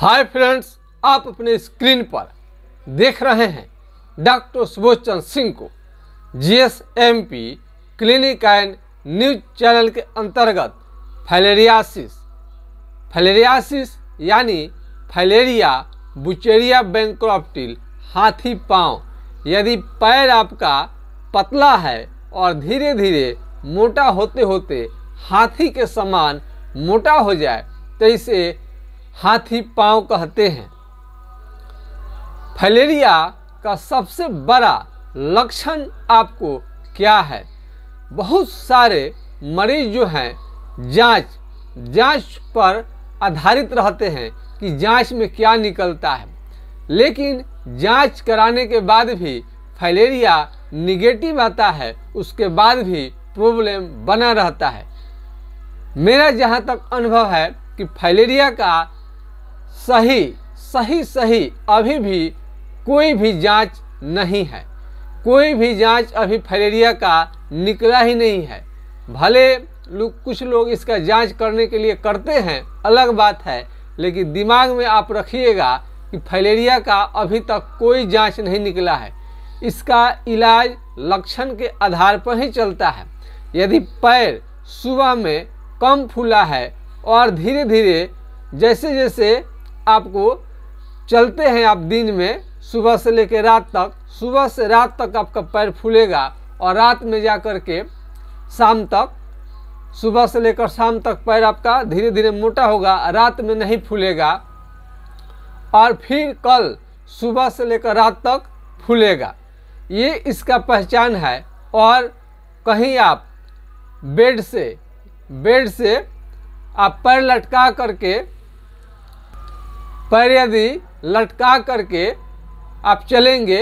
Hi friends, आप अपने screen पर देख रहे हैं डॉक्टर सुबोध चंद्र सिंह को GSMP clinic and news channel के अंतर्गत फाइलेरियासिस यानी फाइलेरिया बुचेरिया बैंक्रोप्टिल हाथी पाँव। यदि पैर आपका पतला है और धीरे धीरे मोटा होते होते हाथी के समान मोटा हो जाए तो इसे हाथी पाँव कहते हैं। फाइलेरिया का सबसे बड़ा लक्षण आपको क्या है? बहुत सारे मरीज जो हैं जांच पर आधारित रहते हैं कि जांच में क्या निकलता है, लेकिन जांच कराने के बाद भी फाइलेरिया निगेटिव आता है, उसके बाद भी प्रॉब्लम बना रहता है। मेरा जहाँ तक अनुभव है कि फाइलेरिया का सही अभी भी कोई भी जांच नहीं है। कोई भी जांच अभी फाइलेरिया का निकला ही नहीं है। भले कुछ लोग इसका जांच करने के लिए करते हैं, अलग बात है, लेकिन दिमाग में आप रखिएगा कि फाइलेरिया का अभी तक कोई जांच नहीं निकला है। इसका इलाज लक्षण के आधार पर ही चलता है। यदि पैर सुबह में कम फूला है और धीरे धीरे जैसे जैसे आपको चलते हैं आप दिन में सुबह से लेकर रात तक, सुबह से रात तक आपका पैर फूलेगा और रात में जा कर के शाम तक, सुबह से लेकर शाम तक पैर आपका धीरे धीरे मोटा होगा, रात में नहीं फूलेगा और फिर कल सुबह से लेकर रात तक फूलेगा। ये इसका पहचान है। और कहीं आप बेड से आप पैर लटका करके, पैर यदि लटका करके आप चलेंगे,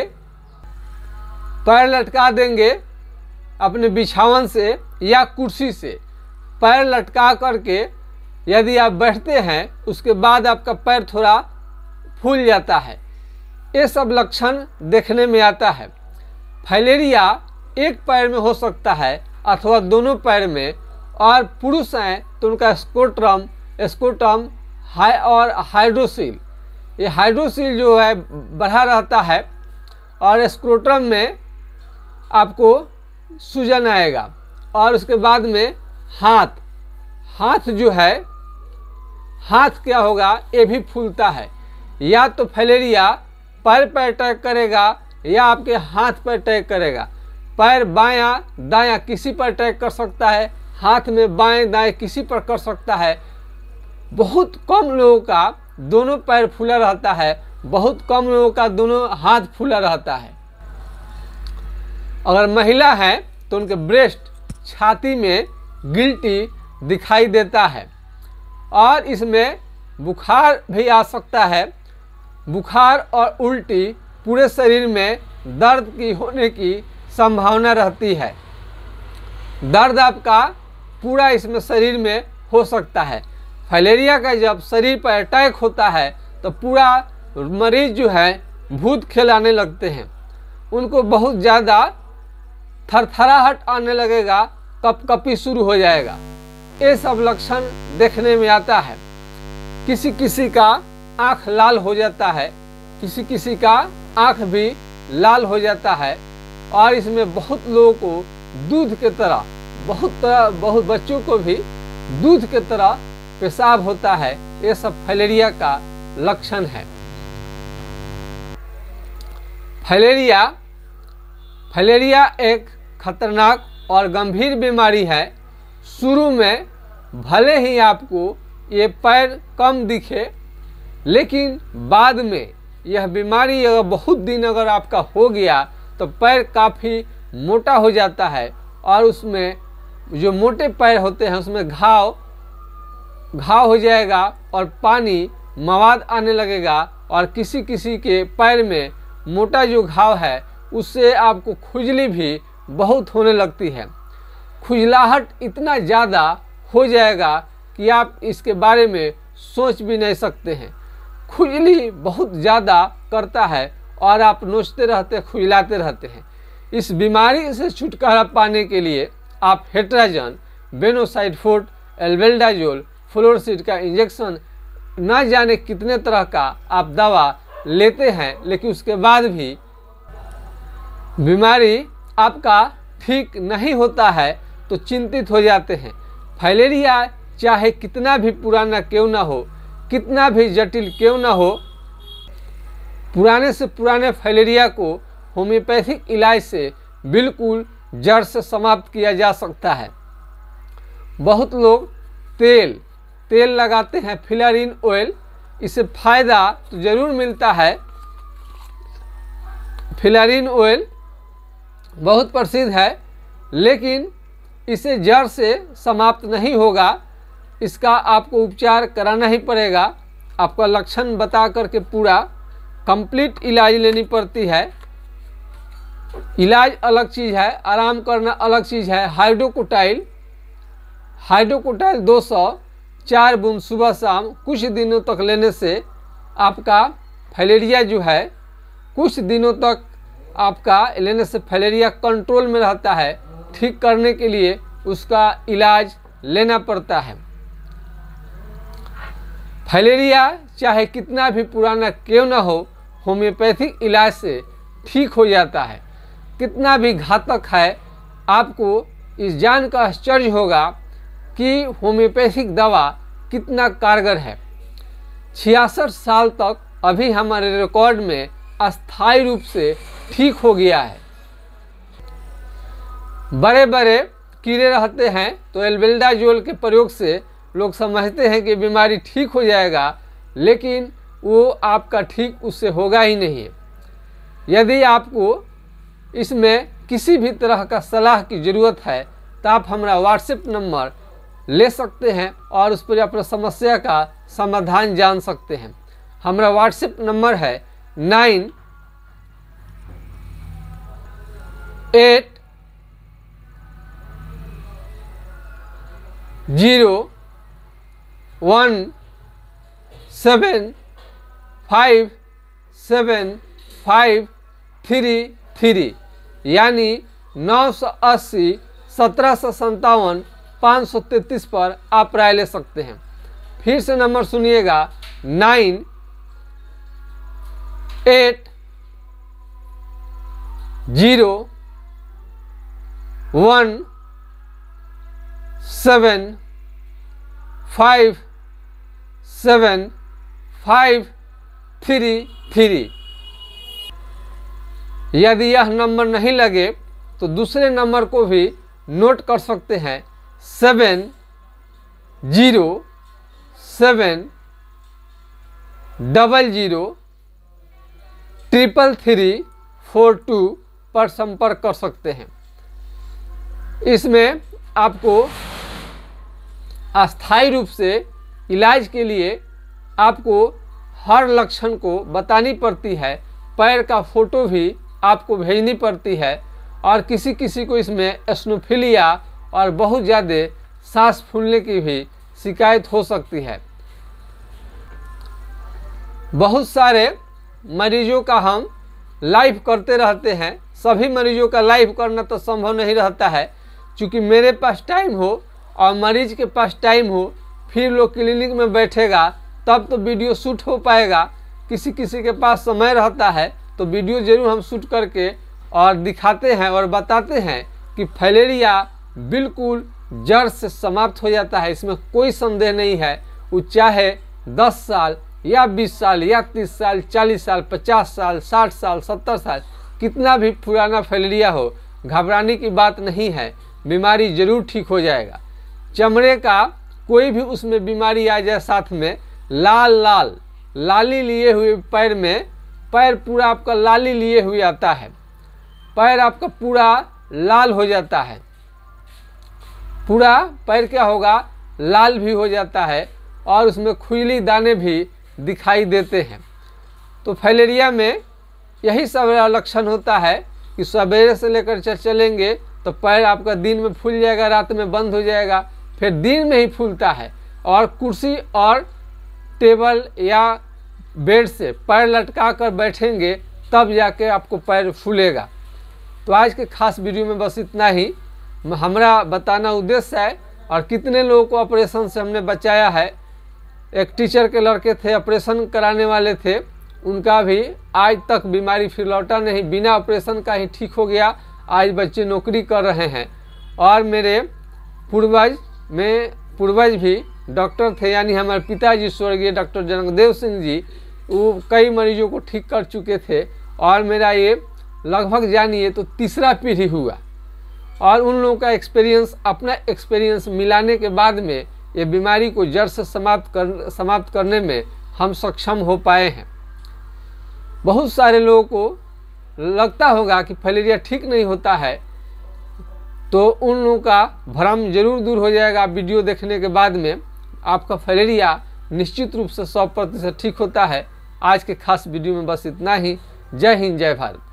पैर लटका देंगे अपने बिछावन से या कुर्सी से, पैर लटका करके यदि आप बैठते हैं, उसके बाद आपका पैर थोड़ा फूल जाता है। ये सब लक्षण देखने में आता है। फाइलेरिया एक पैर में हो सकता है अथवा दोनों पैर में, और पुरुष हैं तो उनका स्कोटम और हाइड्रोसील, ये हाइड्रोसील जो है बढ़ा रहता है और स्क्रोटम में आपको सूजन आएगा। और उसके बाद में हाथ जो है, हाथ क्या होगा, ये भी फूलता है। या तो फाइलेरिया पैर पर अटैक करेगा या आपके हाथ पर अटैक करेगा। पैर बायां दायां किसी पर अटैक कर सकता है, हाथ में बाएं दाएं किसी पर कर सकता है। बहुत कम लोगों का दोनों पैर फूला रहता है, बहुत कम लोगों का दोनों हाथ फूला रहता है। अगर महिला है तो उनके ब्रेस्ट, छाती में गिल्टी दिखाई देता है और इसमें बुखार भी आ सकता है। बुखार और उल्टी, पूरे शरीर में दर्द की होने की संभावना रहती है। दर्द आपका पूरा इसमें शरीर में हो सकता है। फाइलेरिया का जब शरीर पर अटैक होता है तो पूरा मरीज जो है भूत खेलाने लगते हैं, उनको बहुत ज़्यादा थरथराहट आने लगेगा, कपकपी शुरू हो जाएगा। ये सब लक्षण देखने में आता है। किसी किसी का आँख लाल हो जाता है, किसी किसी का आँख भी लाल हो जाता है। और इसमें बहुत लोगों को दूध के तरह, बहुत बच्चों को भी दूध के तरह पेशाब होता है। ये सब फाइलेरिया का लक्षण है। फाइलेरिया एक खतरनाक और गंभीर बीमारी है। शुरू में भले ही आपको ये पैर कम दिखे, लेकिन बाद में यह बीमारी अगर बहुत दिन अगर आपका हो गया तो पैर काफ़ी मोटा हो जाता है और उसमें जो मोटे पैर होते हैं उसमें घाव हो जाएगा और पानी मवाद आने लगेगा। और किसी किसी के पैर में मोटा जो घाव है उससे आपको खुजली भी बहुत होने लगती है। खुजलाहट इतना ज़्यादा हो जाएगा कि आप इसके बारे में सोच भी नहीं सकते हैं। खुजली बहुत ज़्यादा करता है और आप नोचते रहते, खुजलाते रहते हैं। इस बीमारी से छुटकारा पाने के लिए आप हेट्राजन, बेनोसाइड फोर्ट, एल्बेंडाजोल, फ्लोरसिड का इंजेक्शन न जाने कितने तरह का आप दवा लेते हैं, लेकिन उसके बाद भी बीमारी आपका ठीक नहीं होता है तो चिंतित हो जाते हैं। फाइलेरिया चाहे कितना भी पुराना क्यों ना हो, कितना भी जटिल क्यों ना हो, पुराने से पुराने फाइलेरिया को होम्योपैथिक इलाज से बिल्कुल जड़ से समाप्त किया जा सकता है। बहुत लोग तेल लगाते हैं, फिलारिन ऑयल, इससे फ़ायदा तो ज़रूर मिलता है। फिलारिन ऑयल बहुत प्रसिद्ध है, लेकिन इसे जड़ से समाप्त नहीं होगा। इसका आपको उपचार कराना ही पड़ेगा। आपका लक्षण बता करके पूरा कंप्लीट इलाज लेनी पड़ती है। इलाज अलग चीज़ है, आराम करना अलग चीज़ है। हाइड्रोकोटाइल 200 4 बूंद सुबह शाम कुछ दिनों तक लेने से आपका फाइलेरिया जो है, कुछ दिनों तक आपका लेने से फाइलेरिया कंट्रोल में रहता है। ठीक करने के लिए उसका इलाज लेना पड़ता है। फाइलेरिया चाहे कितना भी पुराना क्यों ना हो, होम्योपैथिक इलाज से ठीक हो जाता है। कितना भी घातक है, आपको इस जान का आश्चर्य होगा कि होम्योपैथिक दवा कितना कारगर है। 66 साल तक अभी हमारे रिकॉर्ड में अस्थायी रूप से ठीक हो गया है। बड़े बड़े कीड़े रहते हैं तो एल्बेंडाजोल के प्रयोग से लोग समझते हैं कि बीमारी ठीक हो जाएगा, लेकिन वो आपका ठीक उससे होगा ही नहीं। यदि आपको इसमें किसी भी तरह का सलाह की ज़रूरत है तो आप हमारा व्हाट्सएप नंबर ले सकते हैं और उस पर अपना समस्या का समाधान जान सकते हैं। हमारा व्हाट्सएप नंबर है 9817575333 यानी 980 1757 533 पर आप राय ले सकते हैं। फिर से नंबर सुनिएगा 9817575333। यदि यह नंबर नहीं लगे तो दूसरे नंबर को भी नोट कर सकते हैं 7070003342 पर संपर्क कर सकते हैं। इसमें आपको अस्थायी रूप से इलाज के लिए आपको हर लक्षण को बतानी पड़ती है। पैर का फोटो भी आपको भेजनी पड़ती है और किसी किसी को इसमें एस्नोफिलिया और बहुत ज़्यादा सांस फूलने की भी शिकायत हो सकती है। बहुत सारे मरीजों का हम लाइव करते रहते हैं। सभी मरीजों का लाइव करना तो संभव नहीं रहता है, क्योंकि मेरे पास टाइम हो और मरीज के पास टाइम हो, फिर लोग क्लिनिक में बैठेगा तब तो वीडियो शूट हो पाएगा। किसी किसी के पास समय रहता है तो वीडियो जरूर हम शूट करके और दिखाते हैं और बताते हैं कि फाइलेरिया बिल्कुल जड़ से समाप्त हो जाता है। इसमें कोई संदेह नहीं है। वो चाहे 10 साल या 20 साल या 30 साल 40 साल 50 साल 60 साल 70 साल कितना भी पुराना फाइलेरिया हो, घबराने की बात नहीं है। बीमारी जरूर ठीक हो जाएगा। चमड़े का कोई भी उसमें बीमारी आ जाए, साथ में लाली लिए हुए पैर में, पैर पूरा आपका लाली लिए हुए आता है, पैर आपका पूरा लाल हो जाता है, पूरा पैर क्या होगा लाल भी हो जाता है और उसमें खुजली दाने भी दिखाई देते हैं। तो फाइलेरिया में यही सब लक्षण होता है कि सवेरे से लेकर चलेंगे तो पैर आपका दिन में फूल जाएगा, रात में बंद हो जाएगा, फिर दिन में ही फूलता है। और कुर्सी और टेबल या बेड से पैर लटका कर बैठेंगे तब जाके आपको पैर फूलेगा। तो आज के खास वीडियो में बस इतना ही हमारा बताना उद्देश्य है। और कितने लोगों को ऑपरेशन से हमने बचाया है एक टीचर के लड़के थे, ऑपरेशन कराने वाले थे, उनका भी आज तक बीमारी फिर लौटा नहीं, बिना ऑपरेशन का ही ठीक हो गया। आज बच्चे नौकरी कर रहे हैं। और मेरे पूर्वज भी डॉक्टर थे, यानी हमारे पिताजी स्वर्गीय डॉक्टर जनकदेव सिंह जी, वो कई मरीजों को ठीक कर चुके थे। और मेरा ये लगभग जानिए तो तीसरा पीढ़ी हुआ। और उन लोगों का एक्सपीरियंस, अपना एक्सपीरियंस मिलाने के बाद में ये बीमारी को जड़ से समाप्त करने में हम सक्षम हो पाए हैं। बहुत सारे लोगों को लगता होगा कि फाइलेरिया ठीक नहीं होता है, तो उन लोगों का भ्रम जरूर दूर हो जाएगा। वीडियो देखने के बाद में आपका फाइलेरिया निश्चित रूप से 100% ठीक होता है। आज के खास वीडियो में बस इतना ही। जय हिंद, जय भारत।